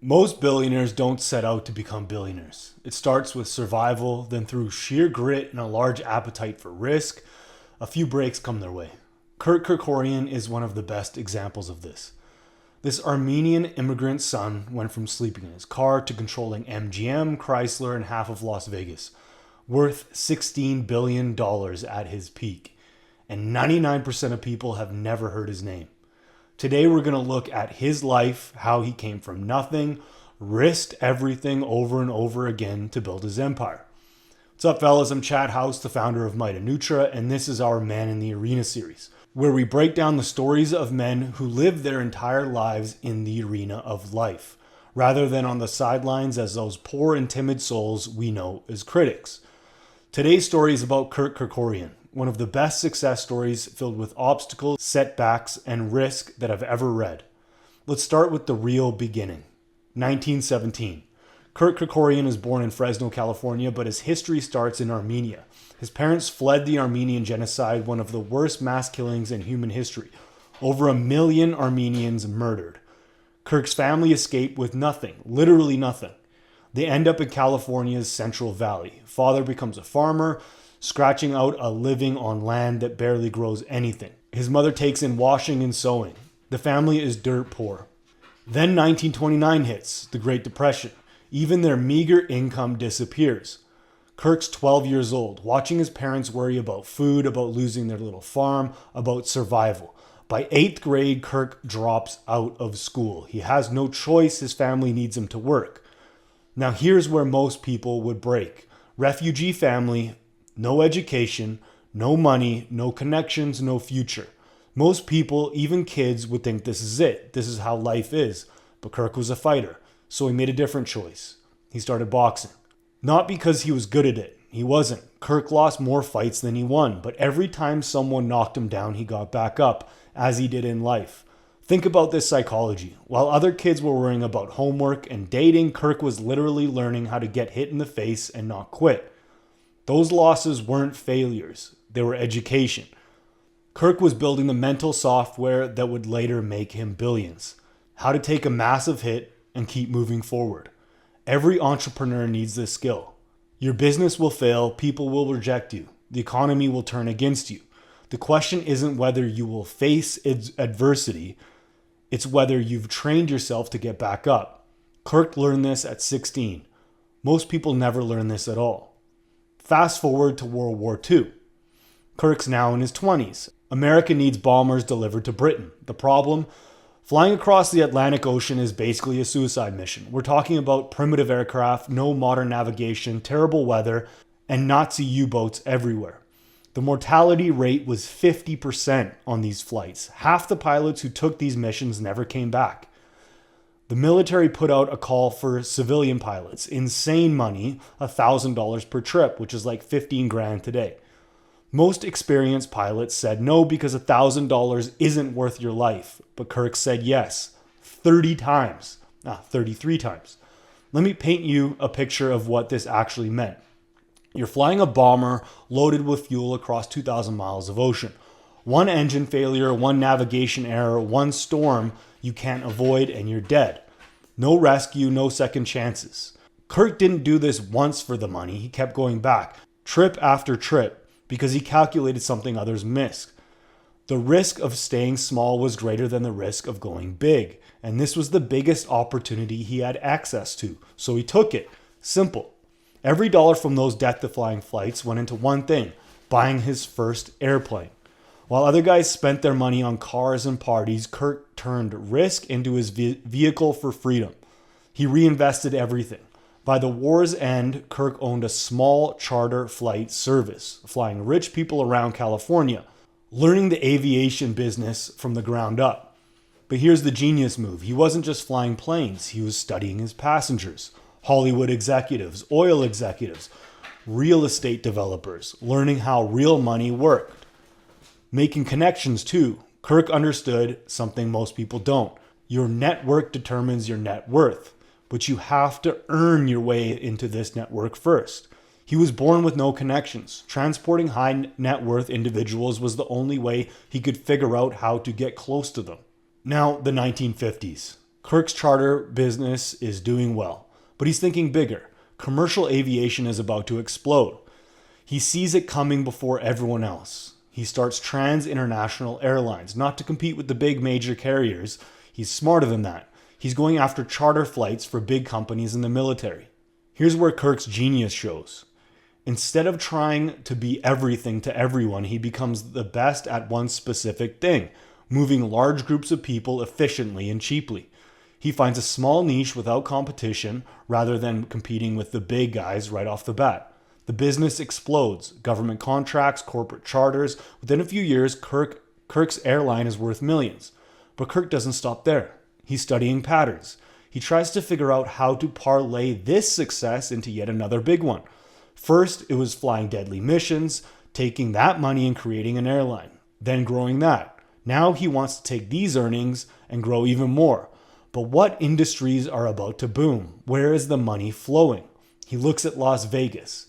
Most billionaires don't set out to become billionaires. It starts with survival, then through sheer grit and a large appetite for risk, a few breaks come their way. Kirk Kerkorian is one of the best examples of this. This Armenian immigrant son went from sleeping in his car to controlling MGM, Chrysler, and half of Las Vegas, worth $16 billion at his peak. And 99% of people have never heard his name. Today we're going to look at his life, how he came from nothing, risked everything over and over again to build his empire. What's up, fellas? I'm Chad House, the founder of MITA NUTRA, and this is our Man in the Arena series, where we break down the stories of men who live their entire lives in the arena of life, rather than on the sidelines as those poor and timid souls we know as critics. Today's story is about Kirk Kerkorian, one of the best success stories filled with obstacles, setbacks, and risk that I've ever read. Let's start with the real beginning. 1917. Kirk Kerkorian is born in Fresno, California, but his history starts in Armenia. His parents fled the Armenian genocide, one of the worst mass killings in human history. Over 1 million Armenians murdered. Kirk's family escaped with nothing, literally nothing. They end up in California's Central Valley. Father becomes a farmer, scratching out a living on land that barely grows anything. His mother takes in washing and sewing. The family is dirt poor. Then 1929 hits, the Great Depression. Even their meager income disappears. Kirk's 12 years old, watching his parents worry about food, about losing their little farm, about survival. By 8th grade, Kirk drops out of school. He has no choice, his family needs him to work. Now here's where most people would break. Refugee family, no education, no money, no connections, no future. Most people, even kids, would think this is it. This is how life is. But Kirk was a fighter, so he made a different choice. He started boxing. Not because he was good at it. He wasn't. Kirk lost more fights than he won, but every time someone knocked him down, he got back up, as he did in life. Think about this psychology. While other kids were worrying about homework and dating, Kirk was literally learning how to get hit in the face and not quit. Those losses weren't failures, they were education. Kirk was building the mental software that would later make him billions. How to take a massive hit and keep moving forward. Every entrepreneur needs this skill. Your business will fail, people will reject you, the economy will turn against you. The question isn't whether you will face adversity, it's whether you've trained yourself to get back up. Kirk learned this at 16. Most people never learn this at all. Fast forward to World War II. Kirk's now in his 20s. America needs bombers delivered to Britain. The problem? Flying across the Atlantic Ocean is basically a suicide mission. We're talking about primitive aircraft, no modern navigation, terrible weather, and Nazi U-boats everywhere. The mortality rate was 50% on these flights. Half the pilots who took these missions never came back. The military put out a call for civilian pilots. Insane money, $1,000 per trip, which is like 15 grand today. Most experienced pilots said no because $1,000 isn't worth your life. But Kirk said yes, 33 times. Let me paint you a picture of what this actually meant. You're flying a bomber loaded with fuel across 2,000 miles of ocean. One engine failure, one navigation error, one storm you can't avoid, and you're dead. No rescue, no second chances. Kirk didn't do this once for the money. He kept going back, trip after trip, because he calculated something others missed. The risk of staying small was greater than the risk of going big, and this was the biggest opportunity he had access to, so he took it. Simple. Every dollar from those death-defying flights went into one thing, buying his first airplane. While other guys spent their money on cars and parties, Kirk turned risk into his vehicle for freedom. He reinvested everything. By the war's end, Kirk owned a small charter flight service, flying rich people around California, learning the aviation business from the ground up. But here's the genius move. He wasn't just flying planes, he was studying his passengers. Hollywood executives, oil executives, real estate developers, learning how real money worked. Making connections too. Kirk understood something most people don't. Your network determines your net worth, but you have to earn your way into this network first. He was born with no connections. Transporting high net worth individuals was the only way he could figure out how to get close to them. Now, the 1950s. Kirk's charter business is doing well, but he's thinking bigger. Commercial aviation is about to explode. He sees it coming before everyone else. He starts trans-international airlines, not to compete with the big major carriers. He's smarter than that. He's going after charter flights for big companies in the military. Here's where Kirk's genius shows. Instead of trying to be everything to everyone, he becomes the best at one specific thing, moving large groups of people efficiently and cheaply. He finds a small niche without competition rather than competing with the big guys right off the bat. The business explodes. Government contracts, corporate charters. Within a few years, Kirk's airline is worth millions. But Kirk doesn't stop there. He's studying patterns. He tries to figure out how to parlay this success into yet another big one. First, it was flying deadly missions, taking that money and creating an airline, then growing that. Now he wants to take these earnings and grow even more. But what industries are about to boom? Where is the money flowing? He looks at Las Vegas.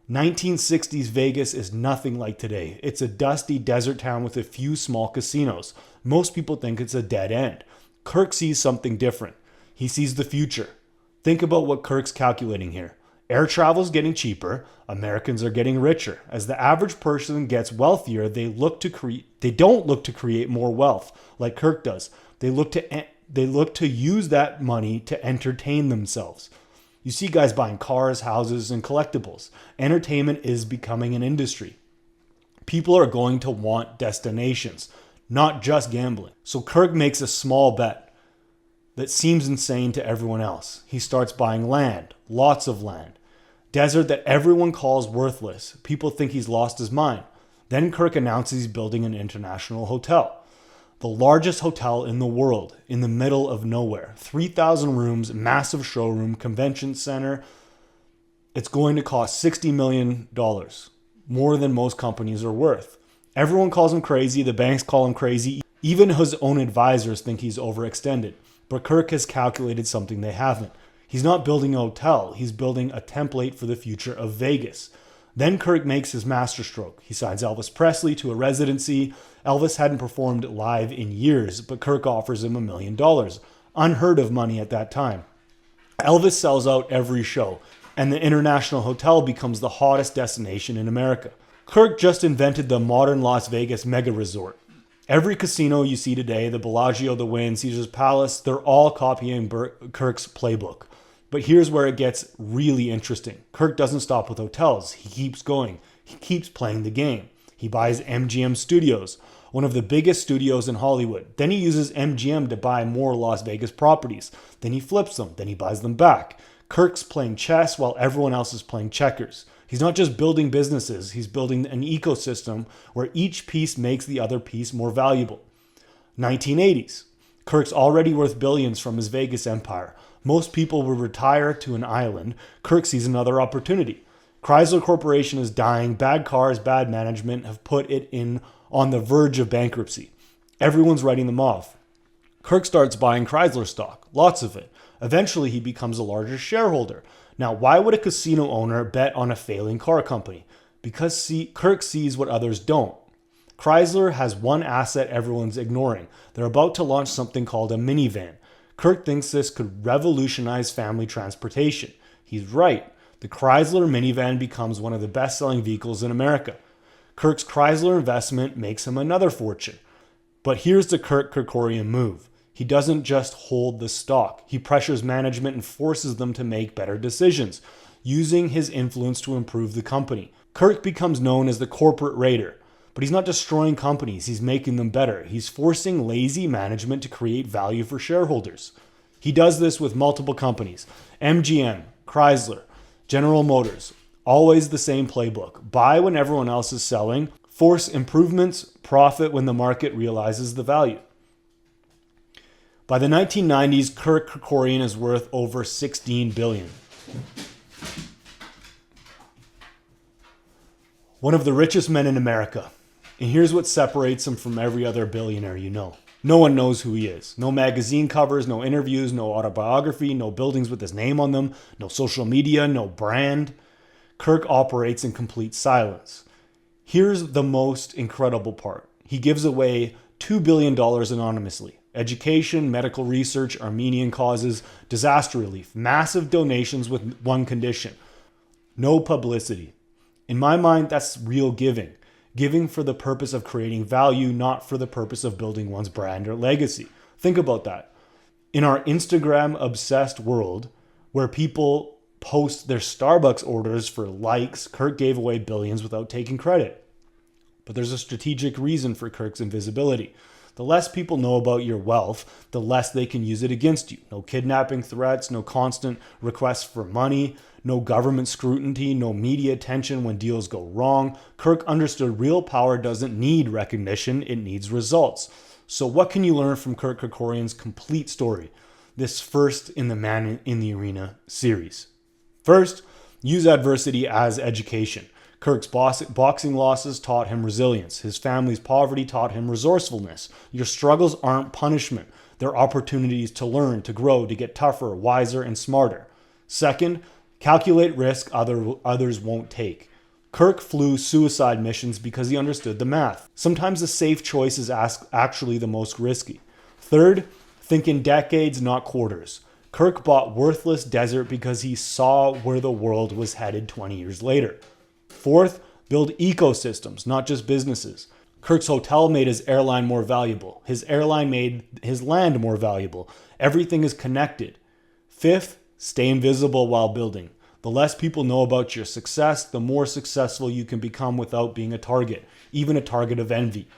1960s Vegas is nothing like today. It's a dusty desert town with a few small casinos. Most people think it's a dead end. Kirk sees something different. He sees the future. Think about what Kirk's calculating here. Air travel is getting cheaper. Americans are getting richer. As the average person gets wealthier, they don't look to create more wealth like Kirk does. They look to use that money to entertain themselves. You see guys buying cars, houses, and collectibles. Entertainment is becoming an industry. People are going to want destinations, not just gambling. So Kirk makes a small bet that seems insane to everyone else. He starts buying land, lots of land. Desert that everyone calls worthless. People think he's lost his mind. Then Kirk announces he's building an international hotel. The largest hotel in the world, in the middle of nowhere. 3,000 rooms, massive showroom, convention center. It's going to cost $60 million, more than most companies are worth. Everyone calls him crazy. The banks call him crazy. Even his own advisors think he's overextended. But Kirk has calculated something they haven't. He's not building a hotel. He's building a template for the future of Vegas. Then Kirk makes his masterstroke. He signs Elvis Presley to a residency. Elvis hadn't performed live in years, but Kirk offers him $1 million. Unheard of money at that time. Elvis sells out every show, and the International Hotel becomes the hottest destination in America. Kirk just invented the modern Las Vegas mega resort. Every casino you see today, the Bellagio, the Wynn, Caesar's Palace, they're all copying Kirk's playbook. But here's where it gets really interesting. Kirk doesn't stop with hotels. He keeps going. He keeps playing the game. He buys MGM Studios, one of the biggest studios in Hollywood. Then he uses MGM to buy more Las Vegas properties. Then he flips them. Then he buys them back. Kirk's playing chess while everyone else is playing checkers. He's not just building businesses. He's building an ecosystem where each piece makes the other piece more valuable. 1980s. Kirk's already worth billions from his Vegas empire. Most people will retire to an island. Kirk sees another opportunity. Chrysler Corporation is dying. Bad cars, bad management have put it on the verge of bankruptcy. Everyone's writing them off. Kirk starts buying Chrysler stock, lots of it. Eventually, he becomes a larger shareholder. Now, why would a casino owner bet on a failing car company? Because Kirk sees what others don't. Chrysler has one asset everyone's ignoring. They're about to launch something called a minivan. Kirk thinks this could revolutionize family transportation. He's right. The Chrysler minivan becomes one of the best-selling vehicles in America. Kirk's Chrysler investment makes him another fortune. But here's the Kirk Kerkorian move. He doesn't just hold the stock. He pressures management and forces them to make better decisions, using his influence to improve the company. Kirk becomes known as the corporate raider. But he's not destroying companies, he's making them better. He's forcing lazy management to create value for shareholders. He does this with multiple companies. MGM, Chrysler, General Motors. Always the same playbook. Buy when everyone else is selling. Force improvements, profit when the market realizes the value. By the 1990s, Kirk Kerkorian is worth over $16 billion. One of the richest men in America. And here's what separates him from every other billionaire you know. No one knows who he is. No magazine covers, no interviews, no autobiography, no buildings with his name on them, no social media, no brand. Kirk operates in complete silence. Here's the most incredible part. He gives away $2 billion anonymously. Education, medical research, Armenian causes, disaster relief, massive donations with one condition: no publicity. In my mind, that's real giving. Giving for the purpose of creating value, not for the purpose of building one's brand or legacy. Think about that. In our Instagram-obsessed world, where people post their Starbucks orders for likes, Kirk gave away billions without taking credit. But there's a strategic reason for Kirk's invisibility. The less people know about your wealth, the less they can use it against you. No kidnapping threats, no constant requests for money, no government scrutiny, no media attention when deals go wrong. Kirk understood real power doesn't need recognition, it needs results. So what can you learn from Kirk Kerkorian's complete story, this first in the Man in the Arena series? First, use adversity as education. Kirk's boxing losses taught him resilience. His family's poverty taught him resourcefulness. Your struggles aren't punishment. They're opportunities to learn, to grow, to get tougher, wiser, and smarter. Second, calculate risk others won't take. Kirk flew suicide missions because he understood the math. Sometimes the safe choice is actually the most risky. Third, think in decades, not quarters. Kirk bought worthless desert because he saw where the world was headed 20 years later. Fourth, build ecosystems, not just businesses. Kirk's hotel made his airline more valuable. His airline made his land more valuable. Everything is connected. Fifth, stay invisible while building. The less people know about your success, the more successful you can become without being a target, even a target of envy.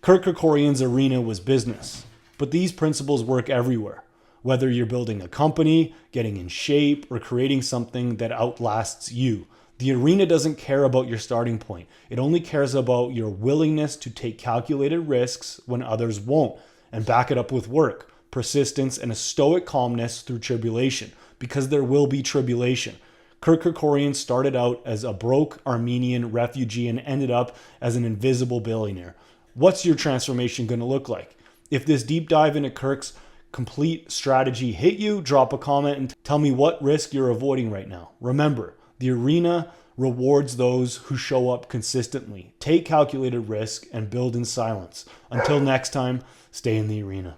Kirk Kerkorian's arena was business, but these principles work everywhere. Whether you're building a company, getting in shape, or creating something that outlasts you, the arena doesn't care about your starting point. It only cares about your willingness to take calculated risks when others won't, and back it up with work, persistence, and a stoic calmness through tribulation, because there will be tribulation. Kirk Kerkorian started out as a broke Armenian refugee and ended up as an invisible billionaire. What's your transformation going to look like? If this deep dive into Kirk's complete strategy hit you, drop a comment and tell me what risk you're avoiding right now. Remember, the arena rewards those who show up consistently. Take calculated risk and build in silence. Until next time, stay in the arena.